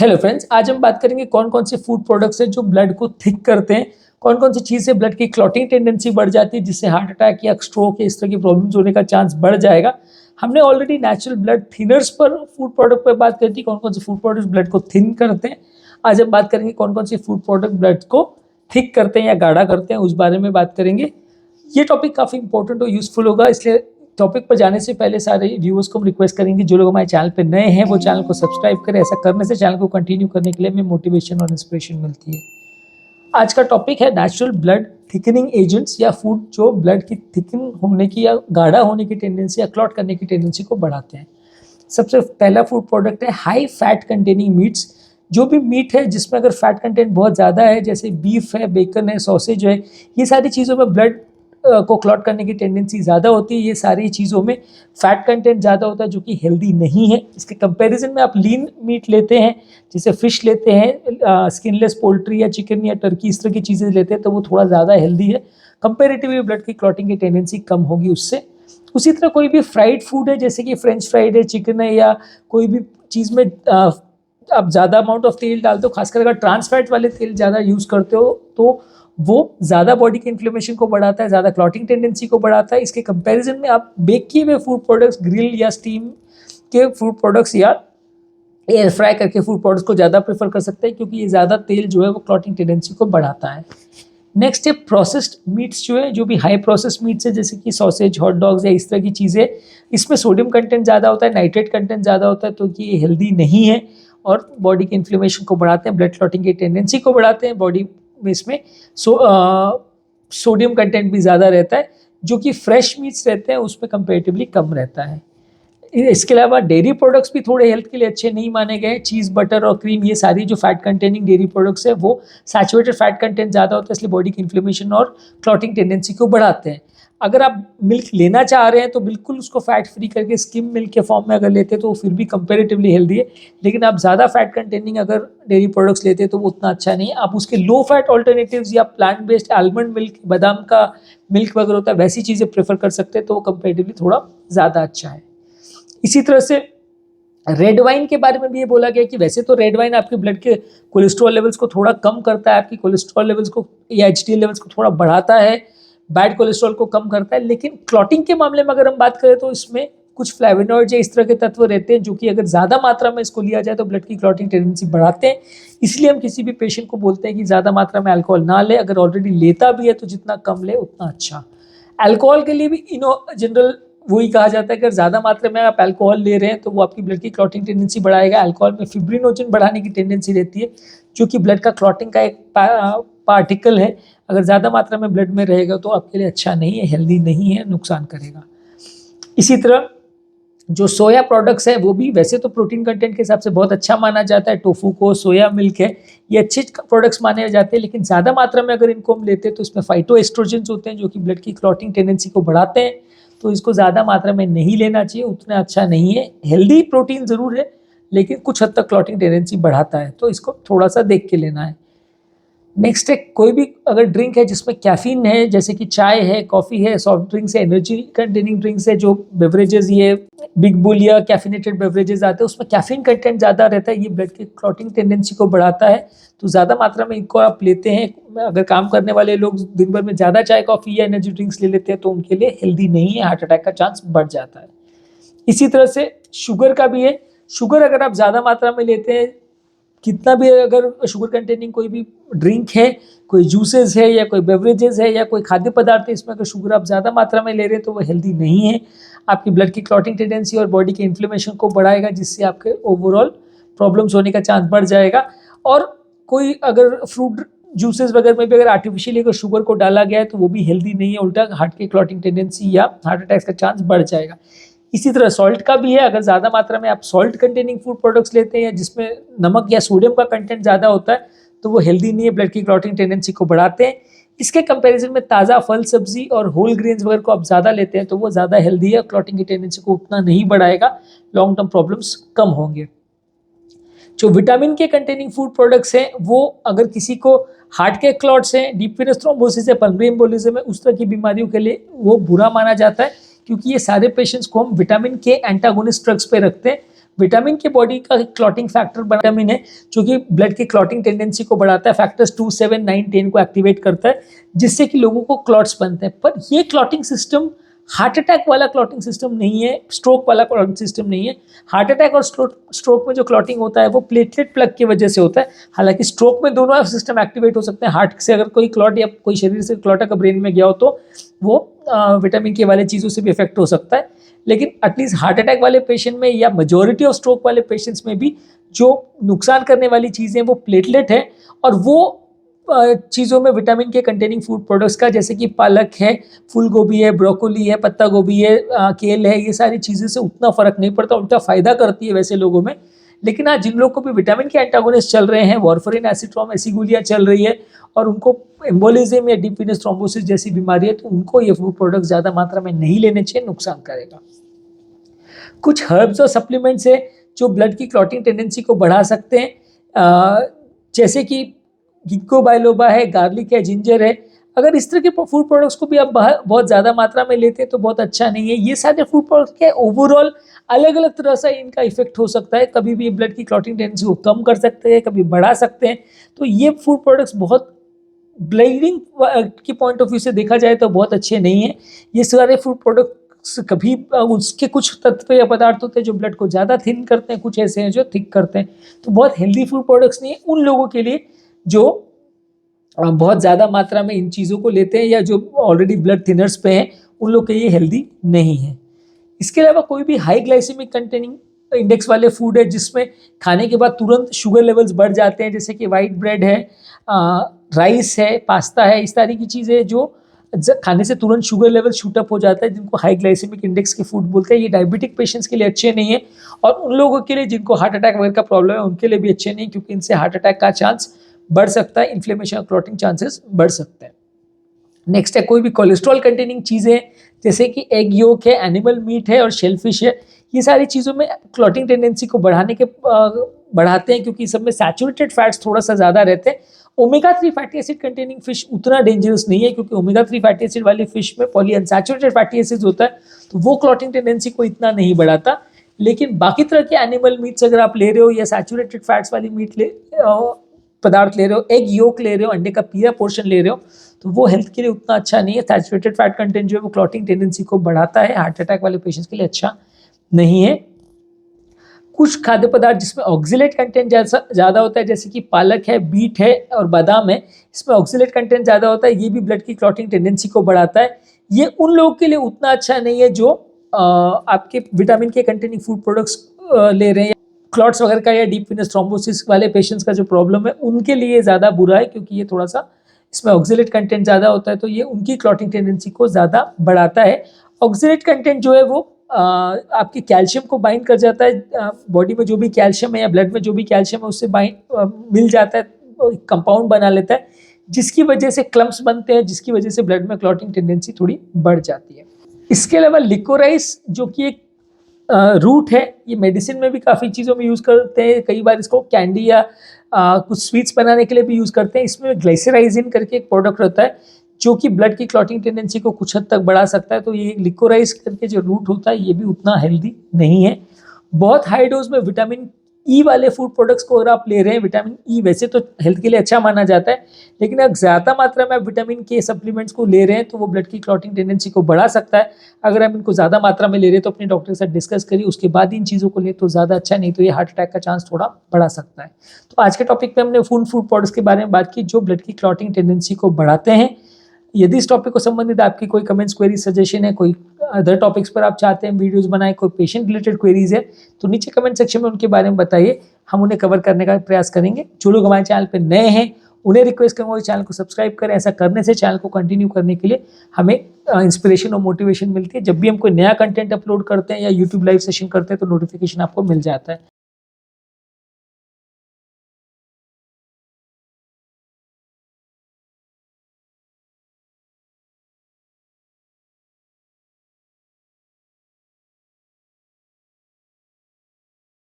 Hello friends, आज हम बात करेंगे कौन कौन से फूड प्रोडक्ट्स हैं जो ब्लड को थिक करते हैं। कौन कौन सी चीज़ से ब्लड की क्लॉटिंग टेंडेंसी बढ़ जाती है, जिससे हार्ट अटैक या स्ट्रोक या इस तरह की प्रॉब्लम्स होने का चांस बढ़ जाएगा। हमने ऑलरेडी नेचुरल ब्लड थिनर्स पर फूड प्रोडक्ट पर बात करी थी, कौन कौन से फूड प्रोडक्ट्स ब्लड को थिन करते हैं। आज हम बात करेंगे कौन कौन से फूड प्रोडक्ट ब्लड को थिक करते हैं या गाढ़ा करते हैं, उस बारे में बात करेंगे। ये टॉपिक काफ़ी इंपॉर्टेंट और यूजफुल होगा, इसलिए टॉपिक पर जाने से पहले सारे व्यूअर्स को हम रिक्वेस्ट करेंगे जो लोग हमारे चैनल पे नए हैं वो चैनल को सब्सक्राइब करें। ऐसा करने से चैनल को कंटिन्यू करने के लिए हमें मोटिवेशन और इंस्पिरेशन मिलती है। आज का टॉपिक है नेचुरल ब्लड थिकनिंग एजेंट्स या फूड जो ब्लड की थिकन होने की या गाढ़ा होने की टेंडेंसी या क्लॉट करने की टेंडेंसी को बढ़ाते हैं। सबसे पहला फूड प्रोडक्ट है हाई फैट कंटेनिंग मीट्स। जो भी मीट है जिसमें अगर फैट कंटेंट बहुत ज़्यादा है, जैसे बीफ है, बेकन है, सॉसेज है, ये सारी चीज़ों में ब्लड को क्लॉट करने की टेंडेंसी ज़्यादा होती है। ये सारी चीज़ों में फैट कंटेंट ज़्यादा होता है जो कि हेल्दी नहीं है। इसके कंपैरिजन में आप लीन मीट लेते हैं, जैसे फिश लेते हैं, स्किनलेस पोल्ट्री या चिकन या टर्की, इस तरह की चीज़ें लेते हैं तो वो थोड़ा ज़्यादा हेल्दी है। कंपेरेटिवली ब्लड की क्लॉटिंग की टेंडेंसी कम होगी उससे। उसी तरह कोई भी फ्राइड फूड है, जैसे कि फ्रेंच फ्राइड है, चिकन है, या कोई भी चीज़ में आप ज़्यादा अमाउंट ऑफ तेल डालते हो, खासकर अगर ट्रांस फैट वाले तेल ज़्यादा यूज़ करते हो तो वो ज़्यादा बॉडी के इन्फ्लेमेशन को बढ़ाता है, ज़्यादा क्लॉटिंग टेंडेंसी को बढ़ाता है। इसके कंपैरिजन में आप बेक किए हुए फूड प्रोडक्ट्स, ग्रिल या स्टीम के फूड प्रोडक्ट्स या एयर फ्राई करके फूड प्रोडक्ट्स को ज़्यादा प्रेफर कर सकते हैं, क्योंकि ये ज़्यादा तेल जो है वो क्लॉटिंग टेंडेंसी को बढ़ाता है। नेक्स्ट है प्रोसेस्ड मीट्स, जो है जो भी हाई प्रोसेस्ड मीट्स है, जैसे कि सॉसेज, हॉट डॉग्स या इस तरह की चीज़ें, इसमें सोडियम कंटेंट ज़्यादा होता है, नाइट्रेट कंटेंट ज़्यादा होता है, तो कि ये हेल्दी नहीं है और बॉडी के इन्फ्लेमेशन को बढ़ाते हैं, ब्लड क्लॉटिंग की टेंडेंसी को बढ़ाते हैं। बॉडी में इसमें सोडियम कंटेंट भी ज़्यादा रहता है, जो कि फ्रेश मीट्स रहते हैं उसमें कंपेरेटिवली कम रहता है। इसके अलावा डेयरी प्रोडक्ट्स भी थोड़े हेल्थ के लिए अच्छे नहीं माने गए। चीज़, बटर और क्रीम, ये सारी जो फैट कंटेनिंग डेयरी प्रोडक्ट्स है वो सैचुरेटेड फैट कंटेंट ज़्यादा होता है, इसलिए बॉडी की इन्फ्लेमेशन और क्लॉटिंग टेंडेंसी को बढ़ाते हैं। अगर आप मिल्क लेना चाह रहे हैं तो बिल्कुल उसको फैट फ्री करके स्किम मिल्क के फॉर्म में अगर लेते हैं तो वो फिर भी कंपेरेटिवली हेल्दी है, लेकिन आप ज़्यादा फैट कंटेनिंग अगर डेयरी प्रोडक्ट्स लेते हैं तो वो उतना अच्छा नहीं है। आप उसके लो फैट ऑल्टरनेटिव्स या प्लांट बेस्ड आलमंड मिल्क, बादाम का मिल्क वगैरह होता है, वैसी चीज़ें प्रेफर कर सकते हैं, तो वो कंपेरेटिवली थोड़ा ज़्यादा अच्छा है। इसी तरह से रेड वाइन के बारे में भी ये बोला गया कि वैसे तो रेड वाइन आपके ब्लड के कोलेस्ट्रॉल लेवल्स को थोड़ा कम करता है, आपकी कोलेस्ट्रॉल लेवल्स को या एचडीएल लेवल्स को थोड़ा बढ़ाता है, बैड कोलेस्ट्रॉल को कम करता है, लेकिन क्लॉटिंग के मामले में अगर हम बात करें तो इसमें कुछ फ्लेवोनॉइड्स या इस तरह के तत्व रहते हैं जो कि अगर ज़्यादा मात्रा में इसको लिया जाए तो ब्लड की क्लॉटिंग टेंडेंसी बढ़ाते हैं। इसलिए हम किसी भी पेशेंट को बोलते हैं कि ज़्यादा मात्रा में अल्कोहल ना ले, अगर ऑलरेडी लेता भी है तो जितना कम ले उतना अच्छा। अल्कोहल के लिए भी जनरल वही कहा जाता है कि अगर ज़्यादा मात्रा में आप अल्कोहल ले रहे हैं तो वो आपकी ब्लड की क्लॉटिंग टेंडेंसी बढ़ाएगा। अल्कोहल में फिब्रिनोजन बढ़ाने की टेंडेंसी रहती है, जो कि ब्लड का क्लॉटिंग का एक पार्टिकल है। अगर ज़्यादा मात्रा में ब्लड में रहेगा तो आपके लिए अच्छा नहीं है, हेल्दी नहीं है, नुकसान करेगा। इसी तरह जो सोया प्रोडक्ट्स हैं वो भी वैसे तो प्रोटीन कंटेंट के हिसाब से बहुत अच्छा माना जाता है। टोफू को, सोया मिल्क है, ये अच्छे प्रोडक्ट्स माने जाते हैं, लेकिन ज़्यादा मात्रा में अगर इनको हम लेते हैं तो इसमें फाइटोएस्ट्रोजेंस होते हैं जो कि ब्लड की क्लॉटिंग टेंडेंसी को बढ़ाते हैं, तो इसको ज़्यादा मात्रा में नहीं लेना चाहिए, उतना अच्छा नहीं है। हेल्दी प्रोटीन ज़रूर है लेकिन कुछ हद तक क्लॉटिंग टेंडेंसी बढ़ाता है, तो इसको थोड़ा सा देख के लेना है। नेक्स्ट है कोई भी अगर ड्रिंक है जिसमें कैफीन है, जैसे कि चाय है, कॉफ़ी है, सॉफ्ट ड्रिंक्स है, एनर्जी कंटेनिंग ड्रिंक्स है, जो बेवरेजेस ये बिग बुल या कैफिनेटेड बेवरेजेस आते हैं उसमें कैफीन कंटेंट ज़्यादा रहता है, ये ब्लड की क्लॉटिंग टेंडेंसी को बढ़ाता है, तो ज़्यादा मात्रा में इनको आप लेते हैं। अगर काम करने वाले लोग दिन भर में ज़्यादा चाय, कॉफ़ी या एनर्जी ड्रिंक्स ले लेते हैं तो उनके लिए हेल्दी नहीं है, हार्ट अटैक का चांस बढ़ जाता है। इसी तरह से शुगर का भी है। शुगर अगर आप ज़्यादा मात्रा में लेते हैं, कितना भी अगर शुगर कंटेनिंग कोई भी ड्रिंक है, कोई जूसेस है या कोई बेवरेजेस है या कोई खाद्य पदार्थ है, इसमें अगर शुगर आप ज़्यादा मात्रा में ले रहे हैं तो वो हेल्दी नहीं है, आपकी ब्लड की क्लॉटिंग टेंडेंसी और बॉडी के इन्फ्लेमेशन को बढ़ाएगा, जिससे आपके ओवरऑल प्रॉब्लम्स होने का चांस बढ़ जाएगा। और कोई अगर फ्रूट जूसेस वगैरह में भी अगर आर्टिफिशियली अगर शुगर को डाला गया है तो वो भी हेल्दी नहीं है, उल्टा हार्ट की क्लॉटिंग टेंडेंसी या हार्ट अटैक का चांस बढ़ जाएगा। इसी तरह सॉल्ट का भी है। अगर ज़्यादा मात्रा में आप सॉल्ट कंटेनिंग फूड प्रोडक्ट्स लेते हैं या जिसमें नमक या सोडियम का कंटेंट ज़्यादा होता है तो वो हेल्दी नहीं है, ब्लड की क्लॉटिंग टेंडेंसी को बढ़ाते हैं। इसके कंपैरिजन में ताज़ा फल, सब्जी और होल ग्रेन्स वगैरह को आप ज़्यादा लेते हैं तो वो ज़्यादा हेल्दी है, क्लॉटिंग की टेंडेंसी को उतना नहीं बढ़ाएगा, लॉन्ग टर्म प्रॉब्लम्स कम होंगे। जो विटामिन के कंटेनिंग फूड प्रोडक्ट्स हैं वो अगर किसी को हार्ट के क्लॉट्स हैं, डीप वेनस थ्रोम्बोसिस है, पल्मोनरी एम्बोलिज्म है, उस तरह की बीमारियों के लिए वो बुरा माना जाता है, क्योंकि ये सारे पेशेंट्स को हम विटामिन के एंटागोनिस्ट ड्रग्स पे रखते हैं। विटामिन के बॉडी का क्लॉटिंग फैक्टर विटामिन है जो कि ब्लड की क्लॉटिंग टेंडेंसी को बढ़ाता है। फैक्टर्स 2, 7, 9, 10 को एक्टिवेट करता है जिससे कि लोगों को क्लॉट्स बनते हैं। पर ये क्लॉटिंग सिस्टम हार्ट अटैक वाला क्लॉटिंग सिस्टम नहीं है, स्ट्रोक वाला क्लॉटिंग सिस्टम नहीं है। हार्ट अटैक और स्ट्रोक में जो क्लॉटिंग होता है वो प्लेटलेट प्लग की वजह से होता है। हालांकि स्ट्रोक में दोनों सिस्टम एक्टिवेट हो सकते हैं। हार्ट से अगर कोई क्लॉट या कोई शरीर से क्लॉट अगर ब्रेन में गया हो तो वो विटामिन के वाले चीज़ों से भी इफेक्ट हो सकता है। लेकिन एटलीस्ट हार्ट अटैक वाले पेशेंट में या मेजॉरिटी ऑफ स्ट्रोक वाले पेशेंट्स में भी जो नुकसान करने वाली चीज़ें वो प्लेटलेट है। और वो चीज़ों में विटामिन के कंटेनिंग फूड प्रोडक्ट्स का, जैसे कि पालक है, फूल गोभी है, ब्रोकोली है, पत्ता गोभी है, केल है, ये सारी चीज़ें से उतना फ़र्क नहीं पड़ता, उल्टा फ़ायदा करती है वैसे लोगों में। लेकिन आज जिन लोगों को भी विटामिन के एंटागोनिस्ट चल रहे हैं, वारफरिन एसिट्रोम ऐसी गोलियाँ चल रही है और उनको एम्बोलिज्म या डीप वेनस थ्रोम्बोसिस जैसी बीमारी है, तो उनको ये फूड प्रोडक्ट्स ज़्यादा मात्रा में नहीं लेने चाहिए, नुकसान करेगा। कुछ हर्ब्स और सप्लीमेंट्स है जो ब्लड की क्लॉटिंग टेंडेंसी को बढ़ा सकते हैं, जैसे कि गिंको बाइलोबा है, गार्लिक है, जिंजर है। अगर इस तरह के फूड प्रोडक्ट्स को भी आप बहुत ज़्यादा मात्रा में लेते हैं तो बहुत अच्छा नहीं है। ये सारे फूड प्रोडक्ट्स के ओवरऑल अलग अलग तरह से इनका इफेक्ट हो सकता है। कभी भी ब्लड की क्लॉटिंग टेंडेंसी को कम कर सकते हैं, कभी बढ़ा सकते हैं। तो ये फूड प्रोडक्ट्स बहुत ब्लीडिंग की पॉइंट ऑफ व्यू से देखा जाए तो बहुत अच्छे नहीं है। ये सारे फूड प्रोडक्ट्स कभी उसके कुछ तत्व या पदार्थ होते हैं जो ब्लड को ज़्यादा थिन करते हैं, कुछ ऐसे हैं जो थिक करते हैं। तो बहुत हेल्दी फूड प्रोडक्ट्स नहीं है उन लोगों के लिए जो बहुत ज़्यादा मात्रा में इन चीज़ों को लेते हैं या जो ऑलरेडी ब्लड थिनर्स पे हैं, उन लोग के लिए हेल्दी नहीं है। इसके अलावा कोई भी हाई ग्लाइसेमिक कंटेनिंग इंडेक्स वाले फूड है जिसमें खाने के बाद तुरंत शुगर लेवल्स बढ़ जाते हैं, जैसे कि वाइट ब्रेड है, राइस है, पास्ता है, इस तरह की चीज़ें जो खाने से तुरंत शुगर लेवल शूटअप हो जाता है, जिनको हाई ग्लाइसेमिक इंडेक्स के फूड बोलते हैं। ये डायबिटिक पेशेंट्स के लिए अच्छे नहीं है और उन लोगों के लिए जिनको हार्ट अटैक वगैरह का प्रॉब्लम है उनके लिए भी अच्छे नहीं, क्योंकि इनसे हार्ट अटैक का चांस बढ़ सकता है, इन्फ्लेमेशन और क्लॉटिंग चांसेस बढ़ सकते हैं। नेक्स्ट है कोई भी कोलेस्ट्रॉल कंटेनिंग चीज़ें, जैसे कि एग योक है, एनिमल मीट है और शेलफिश है। ये सारी चीज़ों में क्लॉटिंग टेंडेंसी को बढ़ाते हैं, क्योंकि सब में सैचुरेटेड फैट्स थोड़ा सा ज़्यादा रहते हैं। Omega 3 fatty acid containing fish उतना डेंजरस नहीं है, क्योंकि ओमेगा 3 फैटी एसिड वाली फिश में पॉलीअनसैचुरेटेड फैटी एसिड्स होता है, तो वो क्लॉटिंग टेंडेंसी को इतना नहीं बढ़ाता। लेकिन बाकी तरह के एनिमल मीट्स अगर आप ले रहे हो या सैचुरेटेड फैट्स वाली पदार्थ ले रहे हो, एग योक ले रहे हो, अंडे का पीला पोर्शन ले रहे हो, तो वो हेल्थ के लिए उतना अच्छा नहीं है। सैचुरेटेड फैट कंटेंट जो है वो क्लॉटिंग टेंडेंसी को बढ़ाता है, हार्ट अटैक वाले पेशेंट्स के लिए अच्छा नहीं है। कुछ खाद्य पदार्थ जिसमें ऑक्जेलेट कंटेंट ज़्यादा होता है, जैसे कि पालक है, बीट है और बादाम है, इसमें ऑक्जेलेट कंटेंट ज़्यादा होता है, ये भी ब्लड की क्लॉटिंग टेंडेंसी को बढ़ाता है। ये उन लोगों के लिए उतना अच्छा नहीं है जो आपके विटामिन के कंटेनिंग फूड प्रोडक्ट्स ले रहे हैं, क्लॉट्स वगैरह का या डीप वेनस थ्रोम्बोसिस वाले पेशेंट्स का जो प्रॉब्लम है उनके लिए ज़्यादा बुरा है, क्योंकि ये थोड़ा सा इसमें ऑक्जेलेट कंटेंट ज़्यादा होता है, तो ये उनकी क्लॉटिंग टेंडेंसी को ज़्यादा बढ़ाता है। ऑक्जेलेट कंटेंट जो है वो आपके कैल्शियम को बाइंड कर जाता है, बॉडी में जो भी कैल्शियम है या ब्लड में जो भी कैल्शियम है उससे मिल जाता है, कंपाउंड बना लेता है, जिसकी वजह से क्लम्प्स बनते हैं, जिसकी वजह से ब्लड में क्लॉटिंग टेंडेंसी थोड़ी बढ़ जाती है। इसके अलावा लिकोराइस जो कि एक रूट है, ये मेडिसिन में भी काफ़ी चीज़ों में यूज़ करते हैं, कई बार इसको कैंडी या कुछ स्वीट्स बनाने के लिए भी यूज़ करते हैं। इसमें ग्लाइसेराइजिन करके एक प्रोडक्ट रहता है जो कि ब्लड की क्लॉटिंग टेंडेंसी को कुछ हद तक बढ़ा सकता है। तो ये लिकोराइस करके जो रूट होता है ये भी उतना हेल्दी नहीं है। बहुत हाई डोज में विटामिन ई वाले फूड प्रोडक्ट्स को अगर आप ले रहे हैं, विटामिन ई वैसे तो हेल्थ के लिए अच्छा माना जाता है, लेकिन अगर ज़्यादा मात्रा में आप विटामिन के सप्लीमेंट्स को ले रहे हैं तो वो ब्लड की क्लॉटिंग टेंडेंसी को बढ़ा सकता है। अगर आप इनको ज़्यादा मात्रा में ले रहे हैं तो अपने डॉक्टर के साथ डिस्कस करिए, उसके बाद इन चीज़ों को ले तो ज़्यादा अच्छा, नहीं तो ये हार्ट अटैक का चांस थोड़ा बढ़ा सकता है। तो आज के टॉपिक में हमने फूड प्रोडक्ट्स के बारे में बात की जो ब्लड की क्लॉटिंग टेंडेंसी को बढ़ाते हैं। यदि इस टॉपिक को संबंधित आपकी कोई कमेंट्स, क्वेरी, सजेशन है, कोई अदर टॉपिक्स पर आप चाहते हैं वीडियोस बनाए, कोई पेशेंट रिलेटेड क्वेरीज है, तो नीचे कमेंट सेक्शन में उनके बारे में बताइए, हम उन्हें कवर करने का प्रयास करेंगे। जो लोग हमारे चैनल पर नए हैं उन्हें रिक्वेस्ट करूँगा कि चैनल को सब्सक्राइब करें। ऐसा करने से चैनल को कंटिन्यू करने के लिए हमें इंस्पिरेशन और मोटिवेशन मिलती है। जब भी हम कोई नया कंटेंट अपलोड करते हैं या यूट्यूब लाइव सेशन करते हैं तो नोटिफिकेशन आपको मिल जाता है।